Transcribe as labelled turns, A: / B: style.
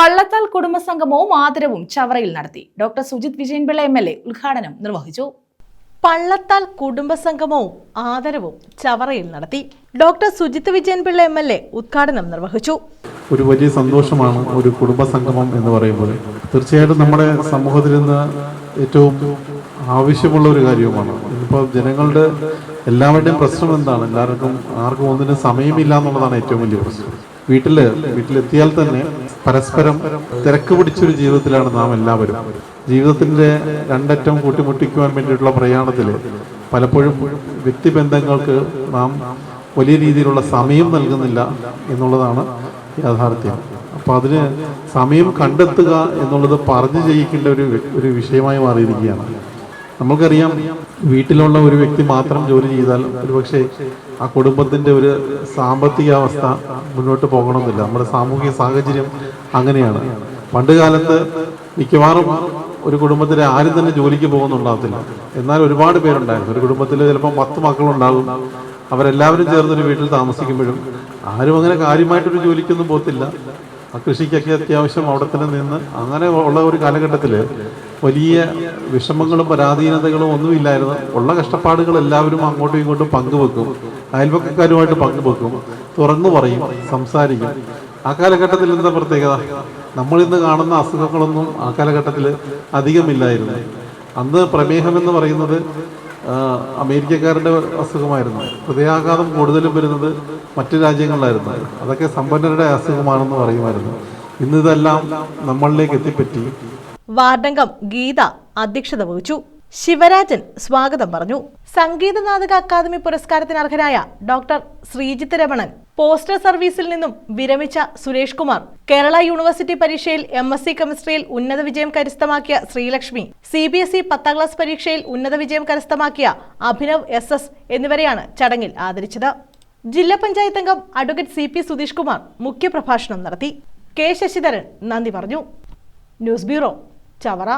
A: പള്ളത്താൽ കുടുംബസംഗമവും ആദരവും ചവറയിൽ നടത്തി. Doctor Sujith Vijayan Pillai MLA ഉദ്ഘാടനം നിർവഹിച്ചു. പള്ളത്താൽ കുടുംബസംഗമവും ആദരവും ചവറയിൽ നടത്തി. ഡോക്ടർ സുജിത് വിജയൻപിള്ള MLA ഉദ്ഘാടനം നിർവഹിച്ചു.
B: ഒരു വലിയ സന്തോഷമാണ് ഒരു കുടുംബസംഗമം എന്ന് പറയുമ്പോൾ. തീർച്ചയായിട്ടും നമ്മുടെ സമൂഹത്തിൽ നിന്ന് ഏറ്റവും ആവശ്യമുള്ള ഒരു കാര്യവുമാണ്. ഇപ്പോൾ ജനങ്ങളുടെ എല്ലാവരുടെയും പ്രശ്നം എന്താണ്? ആർക്കും ഒന്നിനും സമയമില്ല എന്നുള്ളതാണ് ഏറ്റവും വലിയ പ്രശ്നം. വീട്ടിലെത്തിയാൽ തന്നെ പരസ്പരം തിരക്ക് പിടിച്ചൊരു ജീവിതത്തിലാണ് നാം എല്ലാവരും. ജീവിതത്തിന്റെ രണ്ടറ്റം കൂട്ടിമുട്ടിക്കുവാൻ വേണ്ടിയിട്ടുള്ള പ്രയാണത്തിൽ പലപ്പോഴും വ്യക്തിബന്ധങ്ങൾക്ക് നാം വലിയ രീതിയിലുള്ള സമയം നൽകുന്നില്ല എന്നുള്ളതാണ് യാഥാർത്ഥ്യം. അപ്പോൾ അതിന് സമയം കണ്ടെത്തുക എന്നുള്ളത് പറഞ്ഞു ചെയ്യിക്കേണ്ട ഒരു വിഷയമായി മാറിയിരിക്കുകയാണ്. നമ്മൾക്കറിയാം, വീട്ടിലുള്ള ഒരു വ്യക്തി മാത്രം ജോലി ചെയ്താൽ ഒരുപക്ഷെ ആ കുടുംബത്തിന്റെ ഒരു സാമ്പത്തിക അവസ്ഥ മുന്നോട്ട് പോകണമെന്നില്ല. നമ്മുടെ സാമൂഹിക സാഹചര്യം അങ്ങനെയാണ്. പണ്ട് കാലത്ത് മിക്കവാറും ഒരു കുടുംബത്തിലെ ആരും തന്നെ ജോലിക്ക് പോകുന്നുണ്ടാകത്തില്ല. എന്നാൽ ഒരുപാട് പേരുണ്ടായിരുന്നു. ഒരു കുടുംബത്തിൽ ചിലപ്പോൾ 10 മക്കളുണ്ടാകും. അവരെല്ലാവരും ചേർന്നൊരു വീട്ടിൽ താമസിക്കുമ്പോഴും ആരും അങ്ങനെ കാര്യമായിട്ടൊരു ജോലിക്കൊന്നും പോകത്തില്ല. ആ കൃഷിക്കൊക്കെ അത്യാവശ്യം അവിടെ തന്നെ നിന്ന് അങ്ങനെ ഉള്ള ഒരു കാലഘട്ടത്തിൽ വലിയ വിഷമങ്ങളും പരാധീനതകളും ഒന്നുമില്ലായിരുന്നു. ഉള്ള കഷ്ടപ്പാടുകൾ എല്ലാവരും അങ്ങോട്ടും ഇങ്ങോട്ടും പങ്കുവെക്കും. അയൽപക്കക്കാരുമായിട്ട് പങ്കുവെക്കും, തുറന്നു പറയും, സംസാരിക്കും. ആ കാലഘട്ടത്തിൽ എന്താ പ്രത്യേകത? നമ്മളിന്ന് കാണുന്ന അസുഖങ്ങളൊന്നും ആ കാലഘട്ടത്തിൽ അധികമില്ലായിരുന്നു. അന്ന് പ്രമേഹം എന്ന് പറയുന്നത് അമേരിക്കക്കാരുടെ അസുഖമായിരുന്നു. ഹൃദയാഘാതം കൂടുതലും വരുന്നത് മറ്റു രാജ്യങ്ങളിലായിരുന്നു. അതൊക്കെ സമ്പന്നരുടെ അസുഖമാണെന്ന് പറയുമായിരുന്നു. ഇന്നിതെല്ലാം നമ്മളിലേക്ക് എത്തിപ്പറ്റി.
A: വാർഡംഗം ഗീത അധ്യക്ഷത വഹിച്ചു. ശിവരാജൻ സ്വാഗതം പറഞ്ഞു. സംഗീത നാടക അക്കാദമി പുരസ്കാരത്തിന് അർഹരായ ഡോക്ടർ ശ്രീജിത്ത് രമണൻ, പോസ്റ്റൽ സർവീസിൽ നിന്നും വിരമിച്ച സുരേഷ് കുമാർ, കേരള യൂണിവേഴ്സിറ്റി പരീക്ഷയിൽ MSc കെമിസ്ട്രിയിൽ ഉന്നത വിജയം കരസ്ഥമാക്കിയ ശ്രീലക്ഷ്മി, CBSE 10ാം ക്ലാസ് പരീക്ഷയിൽ ഉന്നത വിജയം കരസ്ഥമാക്കിയ അഭിനവ് SS എന്നിവരെയാണ് ചടങ്ങിൽ ആദരിച്ചത്. ജില്ലാ പഞ്ചായത്ത് അംഗം അഡ്വക്കേറ്റ് CP സുധീഷ് കുമാർ മുഖ്യപ്രഭാഷണം നടത്തി. K ശശിധരൻ നന്ദി പറഞ്ഞു. News bureau, Chavara.